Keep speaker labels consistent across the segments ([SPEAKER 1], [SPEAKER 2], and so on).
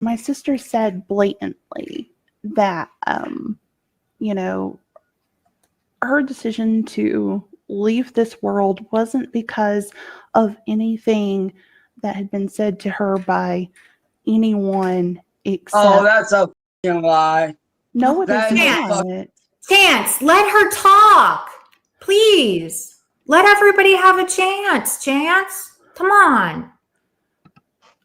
[SPEAKER 1] my sister said blatantly that, her decision to leave this world wasn't because of anything that had been said to her by anyone except.
[SPEAKER 2] Oh, that's a lie.
[SPEAKER 1] No, it is not.
[SPEAKER 3] Chance, let her talk. Please. Let everybody have a chance. Chance, come on.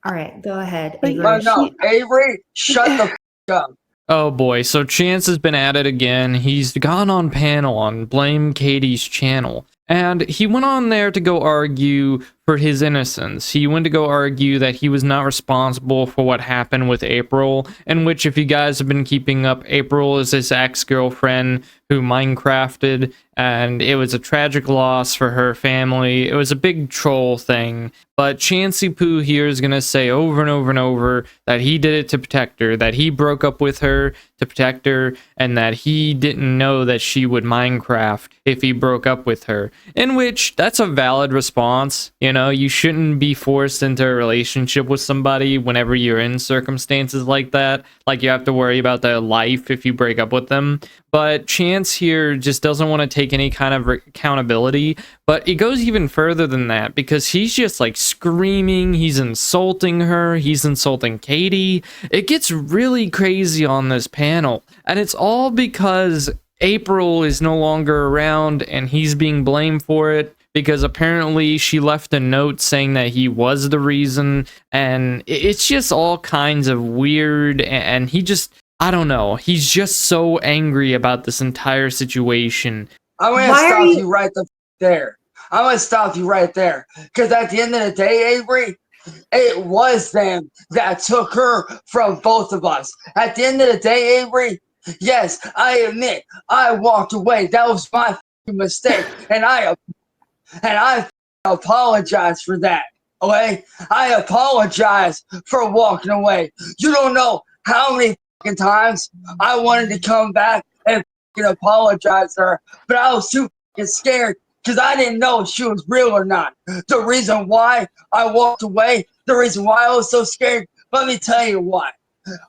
[SPEAKER 3] All right, go ahead, Avery.
[SPEAKER 2] No, Avery, shut the up.
[SPEAKER 4] Oh boy, so Chance has been at it again. He's gone on panel on Blame Katie's channel. And he went on there to go argue for his innocence. He went to go argue that he was not responsible for what happened with April, in which, if you guys have been keeping up, April is his ex-girlfriend who Minecrafted, and it was a tragic loss for her family. It was a big troll thing, but Chancey Poo here is going to say over and over and over that he did it to protect her, that he broke up with her to protect her, and that he didn't know that she would Minecraft if he broke up with her. In which, that's a valid response. You know, you shouldn't be forced into a relationship with somebody whenever you're in circumstances like that. Like, you have to worry about their life if you break up with them. But Chance here just doesn't want to take any kind of accountability. But it goes even further than that, because he's just like screaming, he's insulting her, he's insulting Katie. It gets really crazy on this panel. And it's all because April is no longer around and he's being blamed for it, because apparently she left a note saying that he was the reason, and it's just all kinds of weird, and he just, I don't know, he's just so angry about this entire situation.
[SPEAKER 2] I'm going to stop you right there. I'm going to stop you right there, because at the end of the day, Avery, it was them that took her from both of us. At the end of the day, Avery, yes, I admit, I walked away. That was my mistake, and I apologize for that, okay? I apologize for walking away. You don't know how many times I wanted to come back and apologize to her, but I was too scared because I didn't know if she was real or not. The reason why I walked away, the reason why I was so scared, let me tell you why.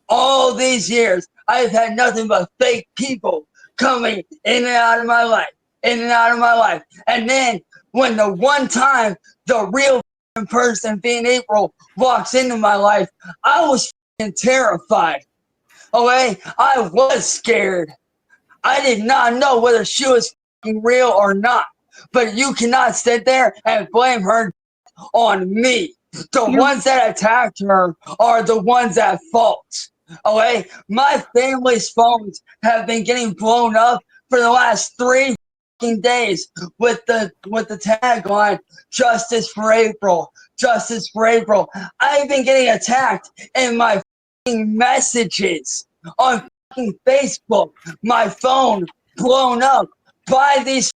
[SPEAKER 2] All these years, I've had nothing but fake people coming in and out of my life, in and out of my life. And then when the one time the real person, being April, walks into my life, I was terrified. Okay? I was scared. I did not know whether she was real or not. But you cannot sit there and blame her on me. The ones that attacked her are the ones at fault. Okay? My family's phones have been getting blown up for the last 3 days with the tagline "Justice for April, Justice for April." I've been getting attacked in my messages on Facebook. My phone blown up by these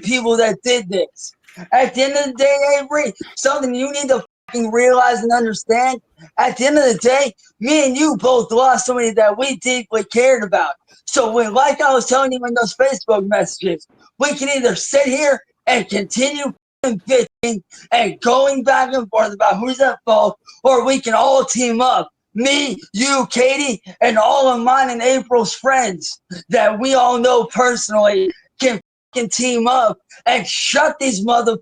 [SPEAKER 2] people that did this. At the end of the day, Avery, something you need to realize and understand. At the end of the day, me and you both lost somebody that we deeply cared about. So when, like I was telling you in those Facebook messages, we can either sit here and continue bitching and going back and forth about who's at fault, or we can all team up. Me, you, Katie, and all of mine and April's friends that we all know personally can team up and shut these motherfuckers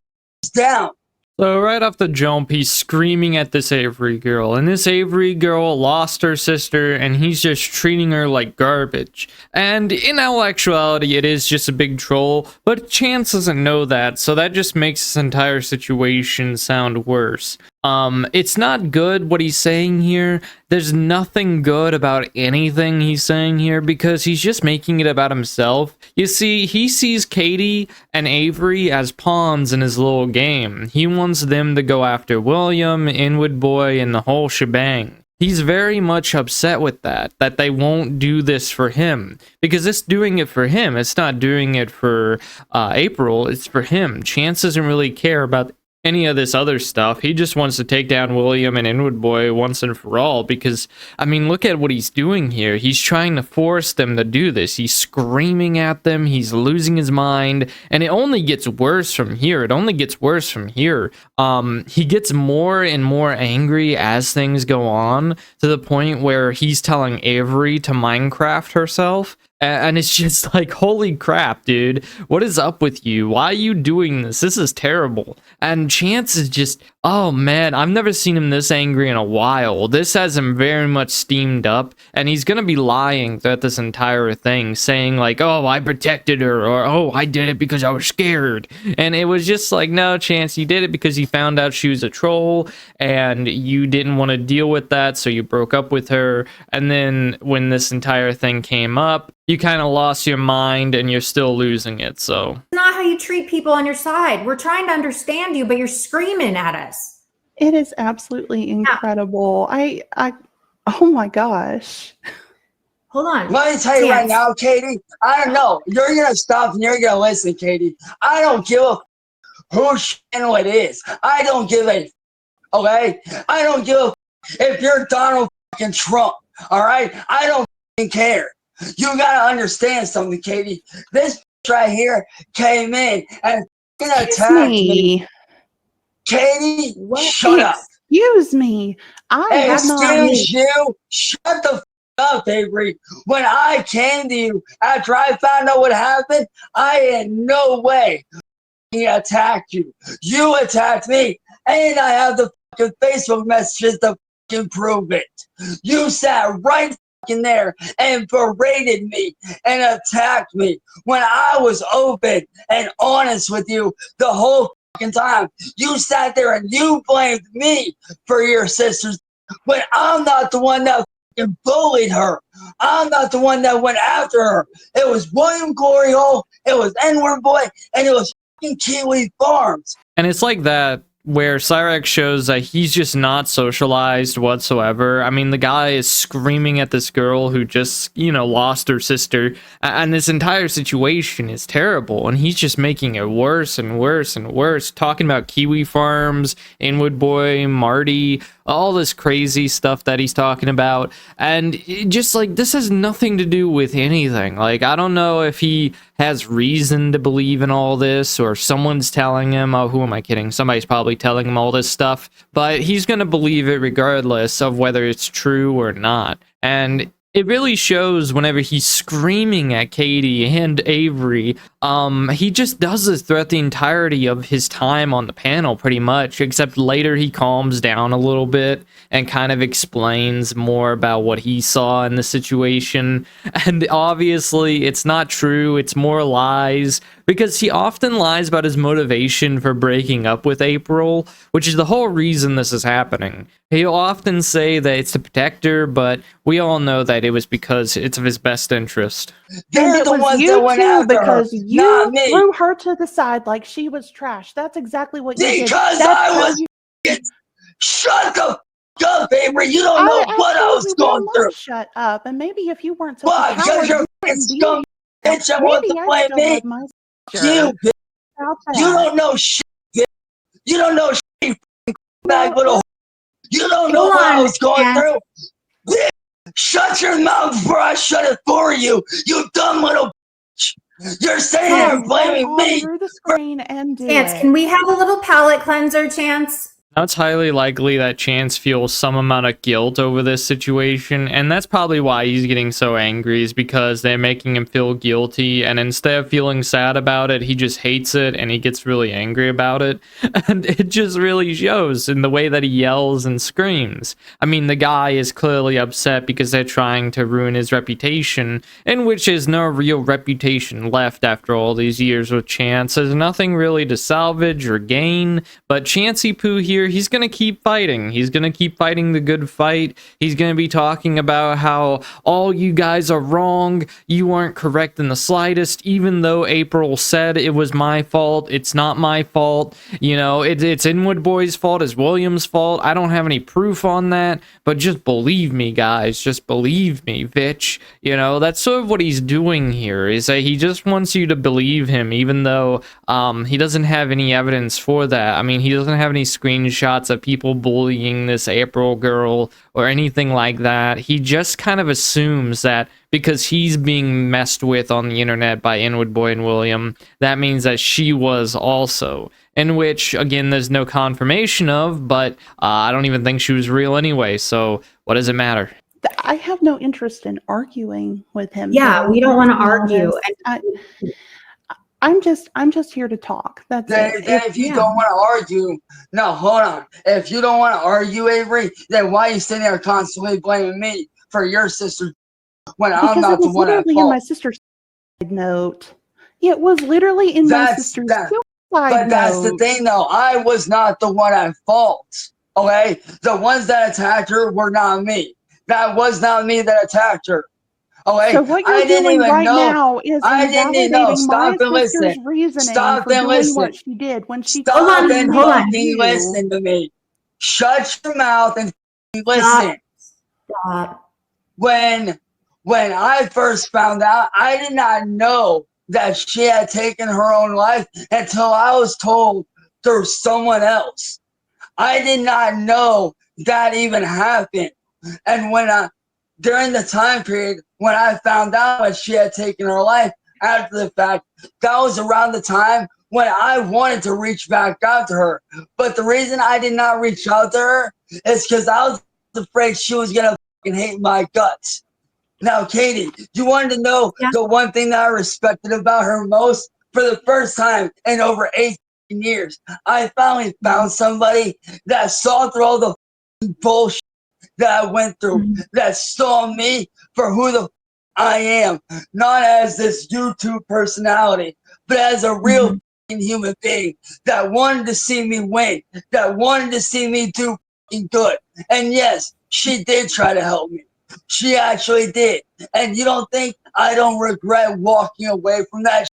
[SPEAKER 2] down.
[SPEAKER 4] So right off the jump, he's screaming at this Avery girl, and this Avery girl lost her sister, and he's just treating her like garbage. And in all actuality, it is just a big troll, but Chance doesn't know that, so that just makes this entire situation sound worse. It's not good what he's saying here. There's nothing good about anything he's saying here, because he's just making it about himself. You see, he sees Katie and Avery as pawns in his little game. He wants them to go after William, Inwood Boy, and the whole shebang. He's very much upset with that they won't do this for him. Because it's doing it for him. It's not doing it for April, it's for him. Chance doesn't really care about any of this other stuff. He just wants to take down William and Inwood Boy once and for all, because, I mean, look at what he's doing here. He's trying to force them to do this. He's screaming at them. He's losing his mind, and it only gets worse from here. It only gets worse from here. He gets more and more angry as things go on, to the point where he's telling Avery to Minecraft herself. And it's just like, holy crap, dude. What is up with you? Why are you doing this? This is terrible. And Chance is just, oh man, I've never seen him this angry in a while. This has him very much steamed up. And he's going to be lying throughout this entire thing, saying like, oh, I protected her, or oh, I did it because I was scared. And it was just like, no, Chance, you did it because you found out she was a troll and you didn't want to deal with that, so you broke up with her. And then when this entire thing came up, you kind of lost your mind and you're still losing it. So
[SPEAKER 3] It's not how you treat people on your side. We're trying to understand you, but you're screaming at us.
[SPEAKER 1] It is absolutely incredible. Oh my gosh.
[SPEAKER 3] Hold on.
[SPEAKER 2] Let me tell you right
[SPEAKER 3] Chance.
[SPEAKER 2] now, Katie. I don't know. You're gonna stop and you're gonna listen, Katie. I don't give a whose channel it is. I don't give a. Okay. I don't give a if you're Donald fucking Trump. All right. I don't fucking care. You gotta understand something, Katie. This right here came in and attacked me. Katie,
[SPEAKER 3] What?
[SPEAKER 2] shut up.
[SPEAKER 1] Excuse me. I have not.
[SPEAKER 2] Excuse you. Shut the up, Avery. When I came to you after I found out what happened, I in no way attacked you. You attacked me, and I have the fucking Facebook messages to fucking prove it. You sat right fucking there and berated me and attacked me when I was open and honest with you the whole fucking time. You sat there and you blamed me for your sister's when I'm not the one that fucking bullied her. I'm not the one that went after her. It was William Glory Hole, it was N-word Boy, and it was fucking Kiwi Farms.
[SPEAKER 4] and it's like that where Cyraxx shows that he's just not socialized whatsoever. I mean, the guy is screaming at this girl who just, you know, lost her sister, and this entire situation is terrible, and he's just making it worse and worse and worse, talking about Kiwi Farms, Inwood Boy, Marty, all this crazy stuff that he's talking about, and it just like, this has nothing to do with anything. Like, I don't know if he has reason to believe in all this, or someone's telling him. Oh, who am I kidding? Somebody's probably telling him all this stuff, but he's gonna believe it regardless of whether it's true or not. And it really shows whenever he's screaming at Katie and Avery. He just does this throughout the entirety of his time on the panel, pretty much, except later he calms down a little bit and kind of explains more about what he saw in the situation. And obviously it's not true, it's more lies, because he often lies about his motivation for breaking up with April, which is the whole reason this is happening. He'll often say that it's to protect her, but we all know that it was because it's of his best interest.
[SPEAKER 2] They're the ones
[SPEAKER 1] you
[SPEAKER 2] that went
[SPEAKER 1] too,
[SPEAKER 2] after
[SPEAKER 1] because
[SPEAKER 2] her,
[SPEAKER 1] you
[SPEAKER 2] not me.
[SPEAKER 1] threw her to the side like she was trash. That's exactly what you did.
[SPEAKER 2] Because
[SPEAKER 1] That's
[SPEAKER 2] I
[SPEAKER 1] how
[SPEAKER 2] was
[SPEAKER 1] you-
[SPEAKER 2] shut the fuck up, Avery. You don't know what I was
[SPEAKER 1] absolutely
[SPEAKER 2] going
[SPEAKER 1] will
[SPEAKER 2] through.
[SPEAKER 1] not shut up. And maybe if you weren't such
[SPEAKER 2] Why?
[SPEAKER 1] a
[SPEAKER 2] Because
[SPEAKER 1] coward,
[SPEAKER 2] you're
[SPEAKER 1] you
[SPEAKER 2] fucking
[SPEAKER 1] wouldn't be
[SPEAKER 2] scum
[SPEAKER 1] here.
[SPEAKER 2] bitch. I want
[SPEAKER 1] Maybe
[SPEAKER 2] to
[SPEAKER 1] I
[SPEAKER 2] blame
[SPEAKER 1] still
[SPEAKER 2] me.
[SPEAKER 1] love my sister.
[SPEAKER 2] You, bitch.
[SPEAKER 1] About that.
[SPEAKER 2] You don't know shit, bitch. You don't know shit, you bag
[SPEAKER 1] No,
[SPEAKER 2] little. You don't know
[SPEAKER 3] Hold
[SPEAKER 2] what I
[SPEAKER 3] on,
[SPEAKER 2] was going
[SPEAKER 3] Chance.
[SPEAKER 2] through. Bitch, shut your mouth before I shut it for you. You dumb little bitch. You're sitting here
[SPEAKER 1] Come
[SPEAKER 2] blaming
[SPEAKER 1] on
[SPEAKER 2] me.
[SPEAKER 1] through the screen and do
[SPEAKER 3] Chance,
[SPEAKER 1] it.
[SPEAKER 3] can we have a little palate cleanser, Chance?
[SPEAKER 4] Now, it's highly likely that Chance feels some amount of guilt over this situation, and that's probably why he's getting so angry, is because they're making him feel guilty, and instead of feeling sad about it, he just hates it, and he gets really angry about it, and it just really shows in the way that he yells and screams. I mean, the guy is clearly upset because they're trying to ruin his reputation, in which is no real reputation left after all these years with Chance. There's nothing really to salvage or gain, but Chancey Poo here, here, he's going to keep fighting. He's going to keep fighting the good fight. He's going to be talking about how all you guys are wrong. You weren't correct in the slightest, even though April said it was my fault. It's not my fault. You know, it's Inwood Boy's fault. It's William's fault. I don't have any proof on that, but just believe me, guys. Just believe me, bitch. You know, that's sort of what he's doing here, is that he just wants you to believe him, even though he doesn't have any evidence for that. I mean, he doesn't have any screenshots of people bullying this April girl or anything like that. He just kind of assumes that because he's being messed with on the internet by Inwood Boy and William, that means that she was also. In which, again, there's no confirmation of, but I don't even think she was real anyway, so what does it matter?
[SPEAKER 1] I have no interest in arguing with him.
[SPEAKER 3] Yeah,
[SPEAKER 1] though.
[SPEAKER 3] we don't want to argue.
[SPEAKER 1] I'm just here to talk. That's it.
[SPEAKER 2] If you don't want to argue, no, hold on. If you don't want to argue, Avery, then why are you sitting there constantly blaming me for your sister when I'm not the one at
[SPEAKER 1] in
[SPEAKER 2] fault?
[SPEAKER 1] my sister's suicide note. It was literally in my sister's suicide
[SPEAKER 2] But that's the
[SPEAKER 1] note.
[SPEAKER 2] thing, though. I was not the one at fault. Okay, the ones that attacked her were not me. That was not me that attacked her. Okay,
[SPEAKER 1] So what you're doing right now is invalidating my sister's reasoning for doing what she did when she
[SPEAKER 2] Stop and
[SPEAKER 3] hold on.
[SPEAKER 2] fucking listen to me. Shut your mouth and listen.
[SPEAKER 3] Stop.
[SPEAKER 2] When I first found out, I did not know that she had taken her own life until I was told through someone else. I did not know that even happened. And during the time period when I found out that she had taken her life after the fact, that was around the time when I wanted to reach back out to her. But the reason I did not reach out to her is because I was afraid she was going to fucking hate my guts. Now, Katie, you wanted to know the one thing that I respected about her most? For the first time in over 18 years, I finally found somebody that saw through all the bullshit that I went through, that saw me for who the I am, not as this YouTube personality, but as a real human being that wanted to see me win, that wanted to see me do good. And yes, she did try to help me. She actually did. And you don't think I don't regret walking away from that?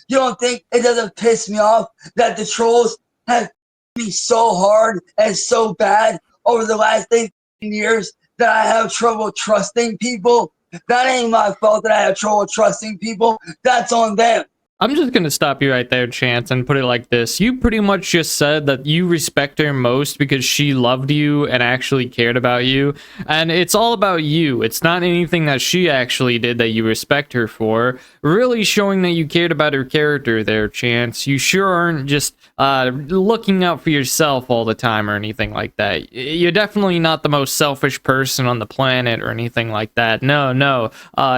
[SPEAKER 2] You don't think it doesn't piss me off that the trolls have me so hard and so bad over the last 18 years that I have trouble trusting people? That ain't my fault that I have trouble trusting people. That's on them.
[SPEAKER 4] I'm just going to stop you right there, Chance, and put it like this. You pretty much just said that you respect her most because she loved you and actually cared about you. And it's all about you. It's not anything that she actually did that you respect her for. Really showing that you cared about her character there, Chance. You sure aren't just looking out for yourself all the time or anything like that. You're definitely not the most selfish person on the planet or anything like that. No.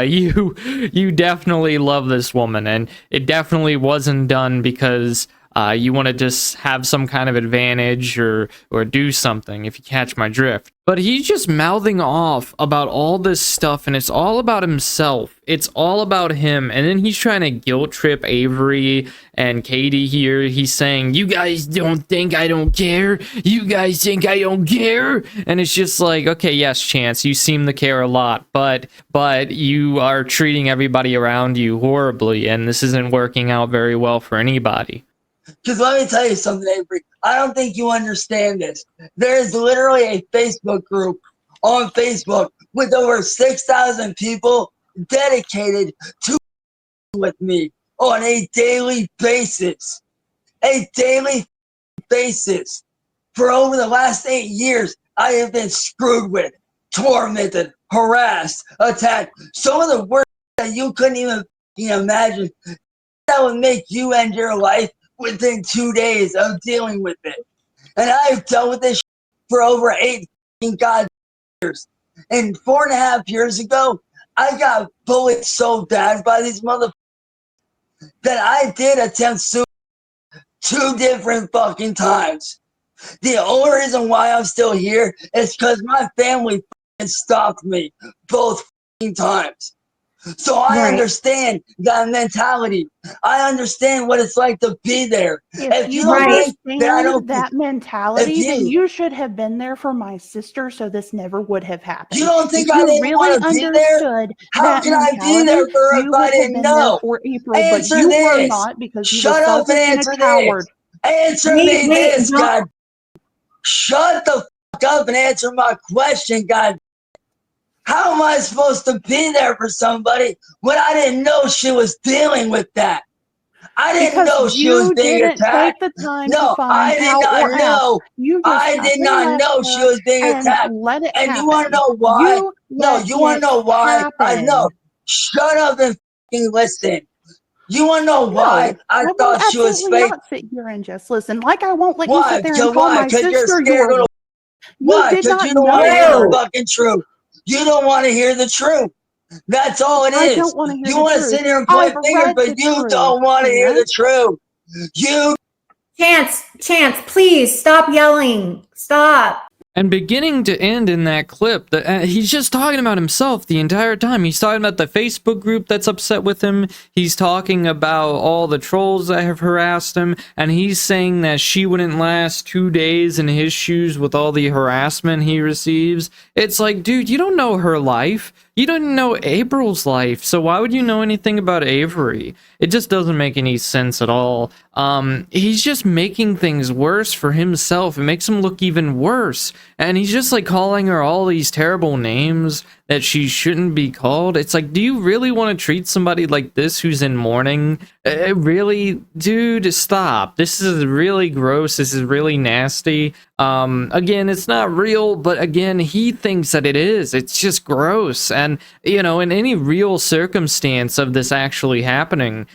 [SPEAKER 4] You definitely love this woman, and it definitely wasn't done because you want to just have some kind of advantage or do something, if you catch my drift. But he's just mouthing off about all this stuff, and it's all about himself. It's all about him. And then he's trying to guilt trip Avery and Katie here. He's saying, you guys don't think I don't care? You guys think I don't care? And it's just like, okay, yes, Chance, you seem to care a lot, but you are treating everybody around you horribly, and this isn't working out very well for anybody.
[SPEAKER 2] Because let me tell you something, Avery. I don't think you understand this. There's literally a Facebook group on Facebook with over 6,000 people dedicated to with me on a daily basis. A daily basis. For over the last 8 years, I have been screwed with, tormented, harassed, attacked. Some of the worst that you couldn't even imagine that would make you end your life within 2 days of dealing with it. And I've dealt with this for over 8 god years. And 4.5 years ago, I got bullied so bad by these motherfuckers that I did attempt suicide 2 different fucking times. The only reason why I'm still here is because my family stopped me both times. So I
[SPEAKER 1] Right.
[SPEAKER 2] understand that mentality. I understand what it's like to be there.
[SPEAKER 1] If
[SPEAKER 2] You
[SPEAKER 1] you
[SPEAKER 2] don't
[SPEAKER 3] Right.
[SPEAKER 2] think that I
[SPEAKER 1] understand
[SPEAKER 2] don't,
[SPEAKER 1] that mentality, then
[SPEAKER 2] you
[SPEAKER 1] you should have been there for my sister so this never would have happened.
[SPEAKER 2] don't
[SPEAKER 1] If
[SPEAKER 2] think I
[SPEAKER 1] you
[SPEAKER 2] didn't
[SPEAKER 1] really
[SPEAKER 2] want to be there,
[SPEAKER 1] understood
[SPEAKER 2] how
[SPEAKER 1] that
[SPEAKER 2] can I be there
[SPEAKER 1] mentality,
[SPEAKER 2] for her if
[SPEAKER 1] you
[SPEAKER 2] I
[SPEAKER 1] would have
[SPEAKER 2] didn't
[SPEAKER 1] been there
[SPEAKER 2] know?
[SPEAKER 1] for April, but
[SPEAKER 2] Answer
[SPEAKER 1] you were
[SPEAKER 2] this.
[SPEAKER 1] not because you were
[SPEAKER 2] Shut up and
[SPEAKER 1] selfish and a
[SPEAKER 2] answer
[SPEAKER 1] coward.
[SPEAKER 2] this. Answer
[SPEAKER 3] Wait,
[SPEAKER 2] me
[SPEAKER 3] wait,
[SPEAKER 2] this,
[SPEAKER 3] don't-
[SPEAKER 2] God. Shut the fuck up and answer my question, God. How am I supposed to be there for somebody when I didn't know she was dealing with that? I didn't know
[SPEAKER 1] Because
[SPEAKER 2] she was
[SPEAKER 1] you
[SPEAKER 2] being
[SPEAKER 1] didn't take
[SPEAKER 2] attacked.
[SPEAKER 1] the time to
[SPEAKER 2] No,
[SPEAKER 1] find
[SPEAKER 2] I did
[SPEAKER 1] out
[SPEAKER 2] not
[SPEAKER 1] or ask.
[SPEAKER 2] know.
[SPEAKER 1] You just
[SPEAKER 2] I
[SPEAKER 1] up
[SPEAKER 2] did
[SPEAKER 1] and
[SPEAKER 2] not
[SPEAKER 1] left
[SPEAKER 2] know she
[SPEAKER 1] her
[SPEAKER 2] was being
[SPEAKER 1] and
[SPEAKER 2] attacked.
[SPEAKER 1] let it
[SPEAKER 2] And
[SPEAKER 1] happen.
[SPEAKER 2] you want to know why?
[SPEAKER 1] You
[SPEAKER 2] No,
[SPEAKER 1] let
[SPEAKER 2] you want
[SPEAKER 1] it
[SPEAKER 2] to know why? I
[SPEAKER 1] happen.
[SPEAKER 2] know. Shut up and fucking listen. You want to know why
[SPEAKER 1] No,
[SPEAKER 2] I
[SPEAKER 1] I will
[SPEAKER 2] thought she was
[SPEAKER 1] absolutely
[SPEAKER 2] fake?
[SPEAKER 1] not sit here and just listen. Like I won't let you
[SPEAKER 2] Why?
[SPEAKER 1] sit there and call
[SPEAKER 2] Why?
[SPEAKER 1] my
[SPEAKER 2] Because you're
[SPEAKER 1] sister
[SPEAKER 2] scared
[SPEAKER 1] your.
[SPEAKER 2] of the.
[SPEAKER 1] You
[SPEAKER 2] Why?
[SPEAKER 1] did
[SPEAKER 2] Because
[SPEAKER 1] not
[SPEAKER 2] you don't want to
[SPEAKER 1] know
[SPEAKER 2] hear the
[SPEAKER 1] her.
[SPEAKER 2] fucking truth. You don't want to hear the truth. That's all it
[SPEAKER 1] I
[SPEAKER 2] is.
[SPEAKER 1] don't want to hear
[SPEAKER 2] You
[SPEAKER 1] the
[SPEAKER 2] want to
[SPEAKER 1] truth.
[SPEAKER 2] sit here and
[SPEAKER 1] I've
[SPEAKER 2] point fingers,
[SPEAKER 1] read
[SPEAKER 2] but
[SPEAKER 1] the
[SPEAKER 2] you
[SPEAKER 1] truth,
[SPEAKER 2] don't want to hear the
[SPEAKER 1] Chance.
[SPEAKER 2] truth. You
[SPEAKER 3] Chance, please stop yelling. Stop.
[SPEAKER 4] And beginning to end in that clip, he's just talking about himself the entire time. He's talking about the Facebook group that's upset with him. He's talking about all the trolls that have harassed him. And he's saying that she wouldn't last 2 days in his shoes with all the harassment he receives. It's like, dude, you don't know her life. You don't know April's life. So why would you know anything about Avery? It just doesn't make any sense at all. He's just making things worse for himself. It makes him look even worse. And he's just like calling her all these terrible names that she shouldn't be called. It's like, do you really want to treat somebody like this who's in mourning? Really? Dude, stop. This is really gross. This is really nasty. Again, it's not real, but again, he thinks that it is. It's just gross. And, you know, in any real circumstance of this actually happening,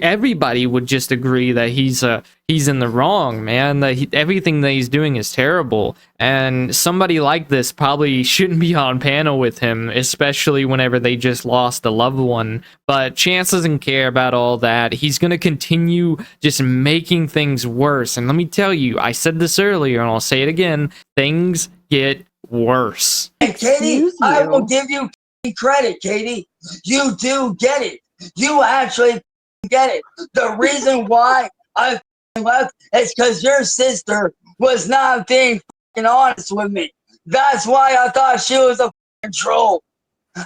[SPEAKER 4] everybody would just agree that he's in the wrong, man. That everything that he's doing is terrible, and somebody like this probably shouldn't be on panel with him, especially whenever they just lost a loved one. But Chance doesn't care about all that. He's gonna continue just making things worse. And let me tell you, I said this earlier, and I'll say it again: things get worse.
[SPEAKER 2] And Katie,
[SPEAKER 1] Excuse
[SPEAKER 2] I will
[SPEAKER 1] you.
[SPEAKER 2] give you credit, Katie. You do get it. You actually get it. The reason why I left is because your sister was not being honest with me. That's why I thought she was a troll.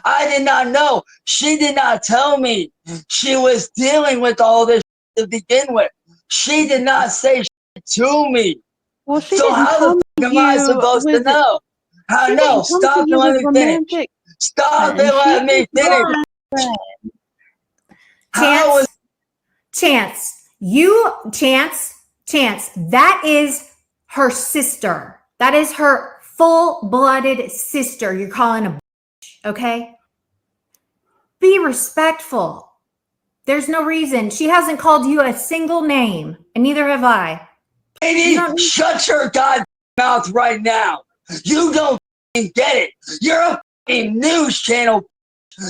[SPEAKER 2] I did not know. She did not tell me she was dealing with all this to begin with. She did not say to me.
[SPEAKER 1] Well, she
[SPEAKER 2] So
[SPEAKER 1] didn't
[SPEAKER 2] how
[SPEAKER 1] come
[SPEAKER 2] the
[SPEAKER 1] to
[SPEAKER 2] am I
[SPEAKER 1] you
[SPEAKER 2] supposed to
[SPEAKER 1] with.
[SPEAKER 2] know? How
[SPEAKER 1] She
[SPEAKER 2] no?
[SPEAKER 1] didn't come to
[SPEAKER 2] Stop and
[SPEAKER 1] you
[SPEAKER 2] let
[SPEAKER 1] with
[SPEAKER 2] me finish.
[SPEAKER 1] romantic.
[SPEAKER 2] Stop and
[SPEAKER 1] She
[SPEAKER 2] let me finish. How was
[SPEAKER 3] Chance, that is her sister. That is her full-blooded sister. You're calling a bitch, okay? Be respectful. There's no reason. She hasn't called you a single name, and neither have I.
[SPEAKER 2] Katie, shut your god mouth right now. You don't get it. You're a news channel.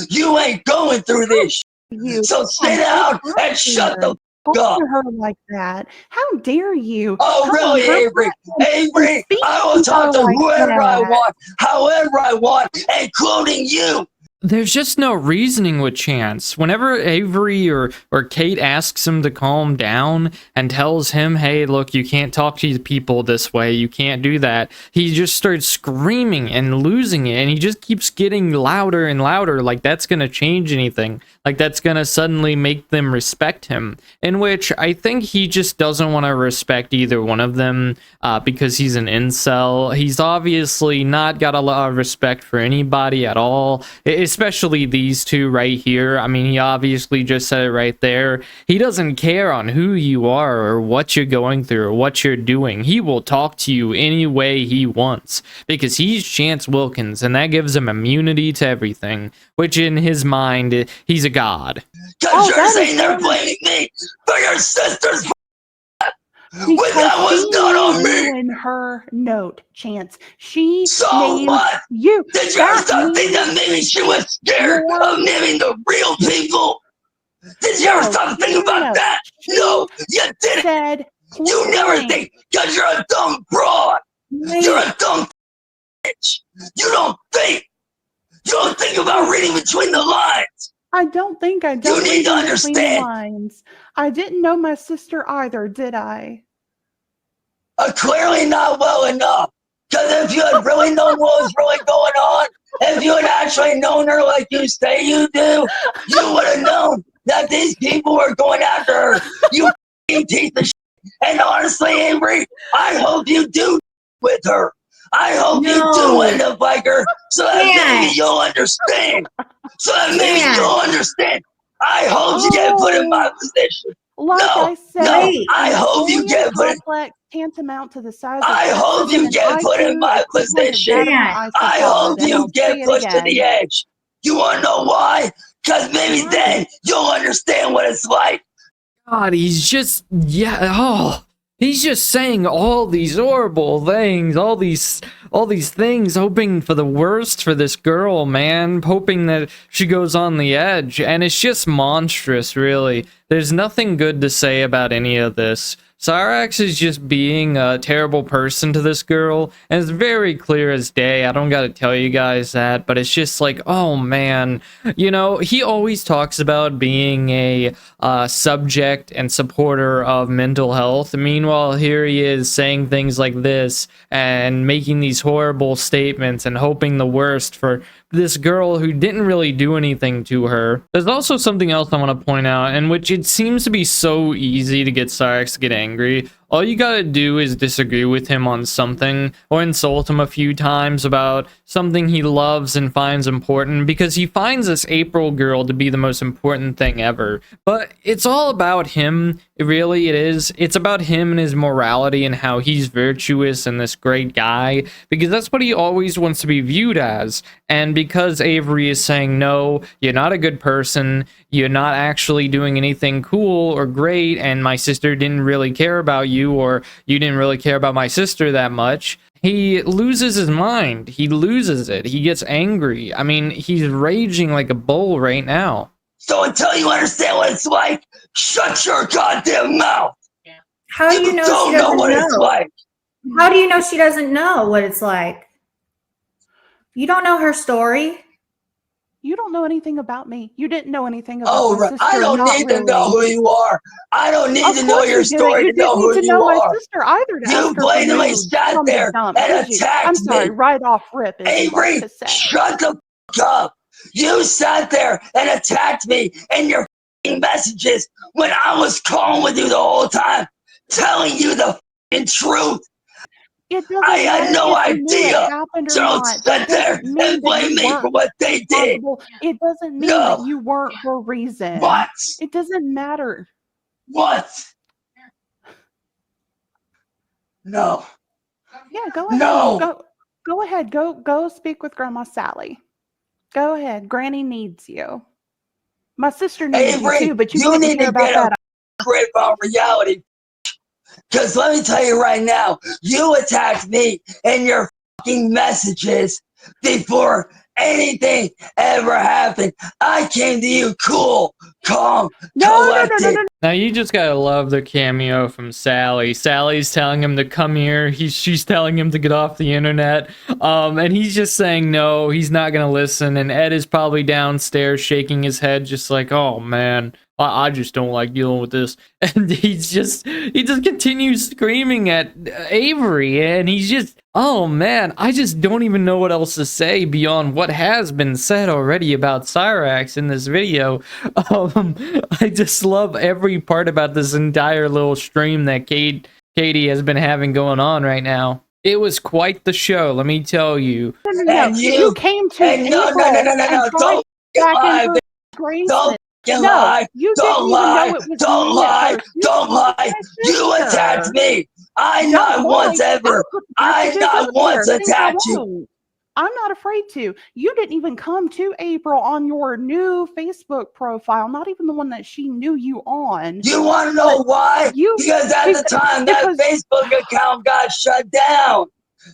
[SPEAKER 2] You ain't going through this.
[SPEAKER 1] You.
[SPEAKER 2] So sit down and shut the
[SPEAKER 1] Talk
[SPEAKER 2] up.
[SPEAKER 1] to her like that. How dare you?
[SPEAKER 2] Oh,
[SPEAKER 1] come
[SPEAKER 2] really,
[SPEAKER 1] on her
[SPEAKER 2] Avery?
[SPEAKER 1] platform and
[SPEAKER 2] Avery,
[SPEAKER 1] speak
[SPEAKER 2] I will
[SPEAKER 1] to her
[SPEAKER 2] talk to
[SPEAKER 1] like
[SPEAKER 2] whoever I
[SPEAKER 1] that.
[SPEAKER 2] want, however I want, including you.
[SPEAKER 4] There's just no reasoning with Chance. Whenever Avery or Kate asks him to calm down and tells him, hey, look, you can't talk to people this way, you can't do that, he just starts screaming and losing it, and he just keeps getting louder and louder, like that's gonna change anything, like that's gonna suddenly make them respect him, in which I think he just doesn't want to respect either one of them, because he's an incel. He's obviously not got a lot of respect for anybody at all, especially these two right here. I mean, he obviously just said it right there. He doesn't care on who you are or what you're going through or what you're doing. He will talk to you any way he wants because he's Chance Wilkins, and that gives him immunity to everything, which in his mind, he's a god.
[SPEAKER 2] Because you're
[SPEAKER 1] that is
[SPEAKER 2] saying they're blaming me for your sister's when
[SPEAKER 1] because
[SPEAKER 2] that was
[SPEAKER 1] she
[SPEAKER 2] done on
[SPEAKER 1] named you
[SPEAKER 2] me.
[SPEAKER 1] in her note, Chance. She
[SPEAKER 2] So
[SPEAKER 1] named
[SPEAKER 2] what?
[SPEAKER 1] you.
[SPEAKER 2] Did you ever
[SPEAKER 1] That
[SPEAKER 2] start thinking that
[SPEAKER 1] means
[SPEAKER 2] maybe she was scared
[SPEAKER 1] your
[SPEAKER 2] of naming the real people? Did you ever stop thinking about that?
[SPEAKER 1] She
[SPEAKER 2] No, you didn't.
[SPEAKER 1] said
[SPEAKER 2] You
[SPEAKER 1] point
[SPEAKER 2] never
[SPEAKER 1] blank.
[SPEAKER 2] think because you're a dumb broad. You're a dumb bitch. You don't think. You don't think about reading between the lines.
[SPEAKER 1] I don't think I don't
[SPEAKER 2] need
[SPEAKER 1] read
[SPEAKER 2] to
[SPEAKER 1] in between the
[SPEAKER 2] understand.
[SPEAKER 1] lines. I didn't know my sister either, did I?
[SPEAKER 2] Clearly not well enough. Because if you had really known what was really going on, if you had actually known her like you say you do, you would have known that these people were going after her. You piece of shit. And honestly, Avery, I hope you do with her. I hope you do end up like her, so that maybe you'll understand. So that maybe you'll understand. I hope you get put in my position.
[SPEAKER 1] Like I said,
[SPEAKER 2] I hope you get put in.
[SPEAKER 1] complex tantamount to the size of
[SPEAKER 2] I hope you get put in my position. I hope you get pushed to the edge. You want to know why? Because maybe then you'll understand what it's like.
[SPEAKER 4] God, he's just, he's just saying all these horrible things, all these things, hoping for the worst for this girl, man, hoping that she goes on the edge, and it's just monstrous, really. There's nothing good to say about any of this. Cyraxx is just being a terrible person to this girl, and it's very clear as day. I don't gotta tell you guys that, but it's just like, oh man, you know, he always talks about being a subject and supporter of mental health. Meanwhile, here he is saying things like this and making these horrible statements and hoping the worst for this girl who didn't really do anything to her. There's also something else I want to point out, in which it seems to be so easy to get Cyraxx to get angry. All you gotta do is disagree with him on something, or insult him a few times about something he loves and finds important, because he finds this April girl to be the most important thing ever. But it's all about him, really it is. It's about him and his morality and how he's virtuous and this great guy, because that's what he always wants to be viewed as. And because Avery is saying, no, you're not a good person, you're not actually doing anything cool or great, and my sister didn't really care about you, or you didn't really care about my sister that much, he loses his mind. He loses it. He gets angry. I mean, he's raging like a bull right now.
[SPEAKER 2] So until you understand what it's like, shut your goddamn mouth.
[SPEAKER 3] How do you know
[SPEAKER 2] don't
[SPEAKER 3] she doesn't
[SPEAKER 2] know what it's like?
[SPEAKER 3] How do you know she doesn't know what it's like? You don't know her story.
[SPEAKER 1] You don't know anything about me. You didn't know anything about
[SPEAKER 2] Oh,
[SPEAKER 1] my
[SPEAKER 2] right.
[SPEAKER 1] sister.
[SPEAKER 2] I don't need to know who you are. I don't need to know your story to know who you are.
[SPEAKER 1] My sister either.
[SPEAKER 2] You blatantly sat there and attacked
[SPEAKER 1] I'm sorry,
[SPEAKER 2] me.
[SPEAKER 1] right off rip.
[SPEAKER 2] Avery, shut the fuck up. You sat there and attacked me in your messages when I was calling with you the whole time, telling you the truth. I had no idea. So don't sit there and blame me for what they did.
[SPEAKER 1] It doesn't mean that you weren't for a reason.
[SPEAKER 2] What?
[SPEAKER 1] It doesn't matter.
[SPEAKER 2] What? No.
[SPEAKER 1] Yeah, go ahead.
[SPEAKER 2] No.
[SPEAKER 1] Go ahead. Go speak with Grandma Sally. Go ahead. Granny needs you. My sister needs you too, but you need to get a
[SPEAKER 2] grip on reality. Because let me tell you right now, you attacked me in your fucking messages before anything ever happened. I came to you cool, calm, collected.
[SPEAKER 1] No.
[SPEAKER 4] Now you just gotta love the cameo from Sally. Sally's telling him to come here. She's telling him to get off the internet. And he's just saying no, he's not gonna listen. And Ed is probably downstairs shaking his head, just like, oh man, I just don't like dealing with this. And he just continues screaming at Avery, and he's just, oh man, I just don't even know what else to say beyond what has been said already about Cyraxx in this video. I just love every part about this entire little stream that Katie has been having going on right now. It was quite the show, let me tell you.
[SPEAKER 1] No, you came to April
[SPEAKER 2] No, don't lie. Don't lie. Don't lie. Don't lie. You attacked me. I not once attacked you.
[SPEAKER 1] I'm not afraid to. You didn't even come to April on your new Facebook profile, not even the one that she knew you on.
[SPEAKER 2] You want to know why? Because at the time that Facebook account got shut down.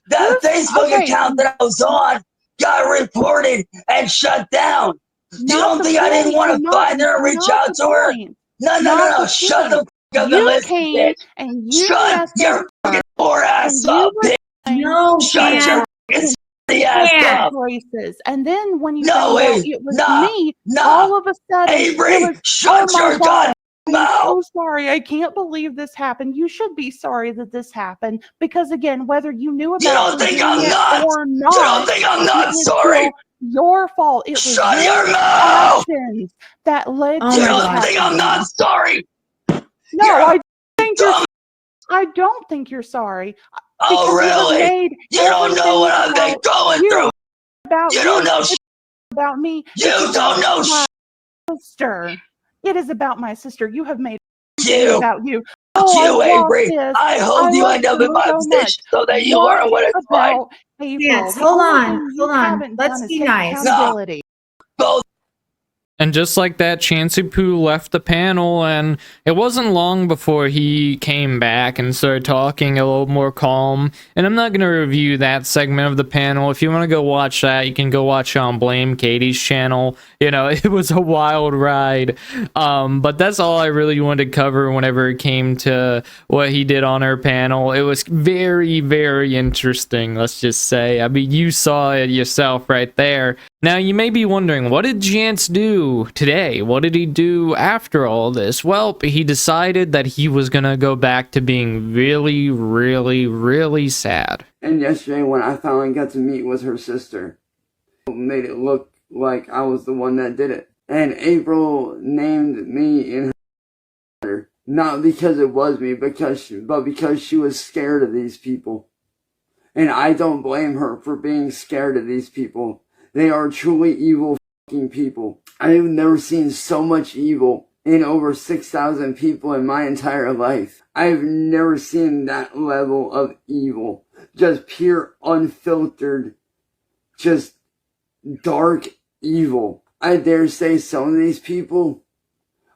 [SPEAKER 2] That Facebook account that I was on got reported and shut down. You don't think I didn't want to find her and reach out to her? No. Shut the fuck up and listen, bitch. Shut your fucking poor ass up, bitch.
[SPEAKER 3] No,
[SPEAKER 2] Shut your fucking the ass
[SPEAKER 3] Yeah.
[SPEAKER 2] up.
[SPEAKER 1] Choices. And then when you
[SPEAKER 2] No,
[SPEAKER 1] found out
[SPEAKER 2] wait,
[SPEAKER 1] it was
[SPEAKER 2] nah,
[SPEAKER 1] me,
[SPEAKER 2] nah.
[SPEAKER 1] all of a sudden
[SPEAKER 2] Avery,
[SPEAKER 1] it was,
[SPEAKER 2] shut
[SPEAKER 1] oh my
[SPEAKER 2] your
[SPEAKER 1] God,
[SPEAKER 2] goddamn
[SPEAKER 1] I'm so
[SPEAKER 2] mouth.
[SPEAKER 1] sorry. I can't believe this happened. You should be sorry that this happened because, again, whether you knew
[SPEAKER 2] You
[SPEAKER 1] about
[SPEAKER 2] don't
[SPEAKER 1] her
[SPEAKER 2] think
[SPEAKER 1] doing
[SPEAKER 2] I'm
[SPEAKER 1] it
[SPEAKER 2] nuts?
[SPEAKER 1] or
[SPEAKER 2] You don't
[SPEAKER 1] not,
[SPEAKER 2] think I'm
[SPEAKER 1] it
[SPEAKER 2] not
[SPEAKER 1] was
[SPEAKER 2] sorry?
[SPEAKER 1] still your fault. It was
[SPEAKER 2] Shut
[SPEAKER 1] your
[SPEAKER 2] your mouth.
[SPEAKER 1] actions that led
[SPEAKER 3] Oh
[SPEAKER 1] to
[SPEAKER 2] You
[SPEAKER 3] my
[SPEAKER 1] this
[SPEAKER 2] don't
[SPEAKER 3] God.
[SPEAKER 2] think I'm
[SPEAKER 1] happening.
[SPEAKER 2] not sorry?
[SPEAKER 1] No,
[SPEAKER 2] You're
[SPEAKER 1] I think you're.
[SPEAKER 2] dumb.
[SPEAKER 1] I don't think you're sorry
[SPEAKER 2] Oh,
[SPEAKER 1] because you have
[SPEAKER 2] really?
[SPEAKER 1] made
[SPEAKER 2] You don't know what I've been
[SPEAKER 1] about
[SPEAKER 2] going
[SPEAKER 1] you,
[SPEAKER 2] through.
[SPEAKER 1] about
[SPEAKER 2] You
[SPEAKER 1] you.
[SPEAKER 2] don't know.
[SPEAKER 1] It's about me.
[SPEAKER 2] You
[SPEAKER 1] It's
[SPEAKER 2] don't know.
[SPEAKER 1] my sister. It is about my sister. You have made
[SPEAKER 2] You.
[SPEAKER 1] about you. Oh, I
[SPEAKER 2] You,
[SPEAKER 1] love
[SPEAKER 2] Avery.
[SPEAKER 1] this.
[SPEAKER 2] I
[SPEAKER 1] I
[SPEAKER 2] hope you
[SPEAKER 1] love
[SPEAKER 2] end up
[SPEAKER 1] this
[SPEAKER 2] in my
[SPEAKER 1] so much.
[SPEAKER 2] position so that you
[SPEAKER 1] What
[SPEAKER 2] learn what it's like.
[SPEAKER 1] about April?
[SPEAKER 3] Chance,
[SPEAKER 1] The
[SPEAKER 3] hold
[SPEAKER 1] only
[SPEAKER 3] on,
[SPEAKER 1] thing you
[SPEAKER 3] hold on.
[SPEAKER 1] haven't
[SPEAKER 3] Let's
[SPEAKER 1] done is
[SPEAKER 3] be
[SPEAKER 1] take
[SPEAKER 3] nice.
[SPEAKER 1] accountability.
[SPEAKER 2] Both.
[SPEAKER 4] And just like that, Chansey Poo left the panel, and it wasn't long before he came back and started talking a little more calm. And I'm not going to review that segment of the panel. If you want to go watch that, you can go watch on Blame Katie's channel. You know, it was a wild ride. But that's all I really wanted to cover whenever it came to what he did on her panel. It was very, very interesting, let's just say. I mean, you saw it yourself right there. Now, you may be wondering, what did Chance do today? What did he do after all this? Well, he decided that he was gonna go back to being really, really, really sad.
[SPEAKER 5] And yesterday when I finally got to meet with her sister, it made it look like I was the one that did it. And April named me in her letter, not because it was me, but because she was scared of these people. And I don't blame her for being scared of these people. They are truly evil fucking people. I have never seen so much evil in over 6,000 people in my entire life. I've never seen that level of evil. Just pure, unfiltered, just dark evil. I dare say some of these people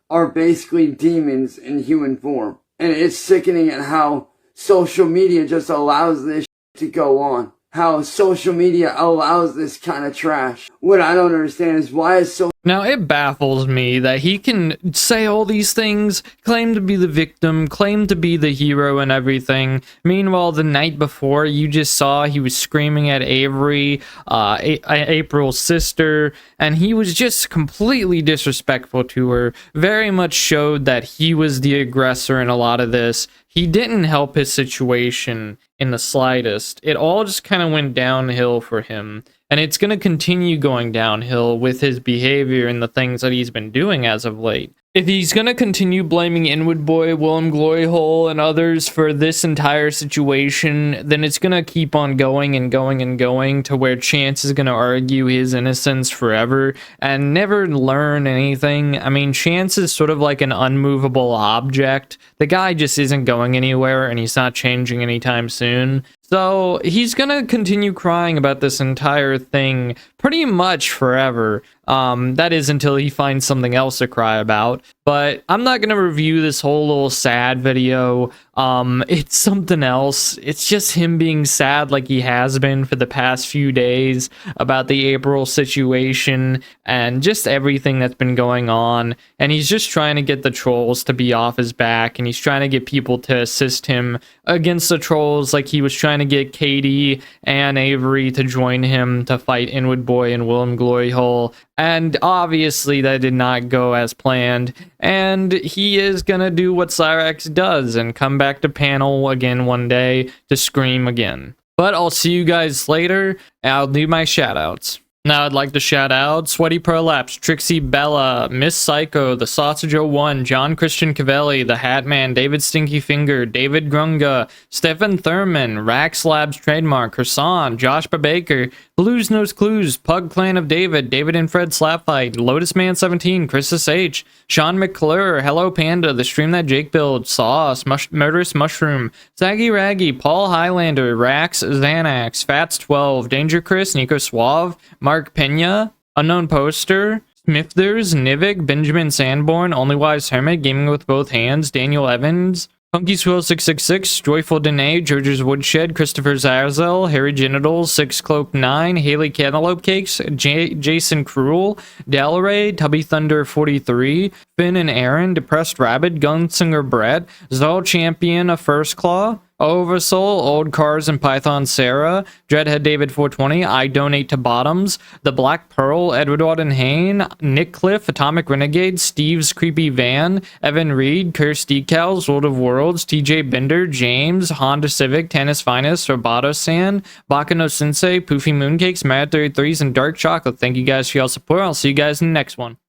[SPEAKER 5] are basically demons in human form. And it's sickening at how social media just allows this to go on. How social media allows this kind of trash. What I don't understand is why is so...
[SPEAKER 4] Now, it baffles me that he can say all these things, claim to be the victim, claim to be the hero and everything. Meanwhile, the night before, you just saw he was screaming at Avery, April's sister, and he was just completely disrespectful to her. Very much showed that he was the aggressor in a lot of this. He didn't help his situation in the slightest. It all just kind of went downhill for him. And it's going to continue going downhill with his behavior and the things that he's been doing as of late. If he's going to continue blaming Inwood Boy, Willem Gloryhole, and others for this entire situation, then it's going to keep on going and going and going to where Chance is going to argue his innocence forever and never learn anything. I mean, Chance is sort of like an unmovable object. The guy just isn't going anywhere and he's not changing anytime soon. So he's going to continue crying about this entire thing pretty much forever. That is until he finds something else to cry about. But I'm not going to review this whole little sad video. It's something else. It's just him being sad like he has been for the past few days about the April situation and just everything that's been going on. And he's just trying to get the trolls to be off his back, and he's trying to get people to assist him against the trolls, like he was trying to get Katie and Avery to join him to fight Inwood Boy and Willem Gloryhole. And obviously that did not go as planned. And he is gonna do what Cyraxx does and come back to panel again one day to scream again. But I'll see you guys later. I'll do my shoutouts. Now I'd like to shout out Sweaty Prolapse, Trixie Bella, Miss Psycho, The Sausage 01, John Christian Cavelli, The Hatman, David Stinky Finger, David Grunga, Stefan Thurman, Rax Labs Trademark, Hersan, Josh Babaker, Blues Nose Clues, Pug Clan of David, David and Fred Slapfight, Lotus Man 17, Chris H, Sean McClure, Hello Panda, The Stream That Jake Build, Sauce, Murderous Mushroom, Saggy Raggy, Paul Highlander, Rax, Xanax, Fats 12, Danger Chris, Nico Suave, Mark Pena, Unknown Poster, Smithers, Nivik, Benjamin Sanborn, Only Wise Hermit, Gaming with Both Hands, Daniel Evans, Funky Swirl 666, Joyful Danae, George's Woodshed, Christopher Zazel, Harry Genitals, 6 Cloak 9, Haley Cantaloupe Cakes, Jason Cruel, Dalaray, Tubby Thunder 43, Finn and Aaron, Depressed Rabbit, Gunslinger Brett, Zal Champion of First Claw, Oversoul, Old Cars and Python Sarah, Dreadhead David 420, I Donate to Bottoms, The Black Pearl, Edward Auden Hain, Nick Cliff, Atomic Renegade, Steve's Creepy Van, Evan Reed, Curse Decals, World of Worlds, TJ Bender, James, Honda Civic, Tannis Finest, Roboto San, Bakano Sensei, Poofy Mooncakes, Mad 33s, and Dark Chocolate. Thank you guys for your support. I'll see you guys in the next one.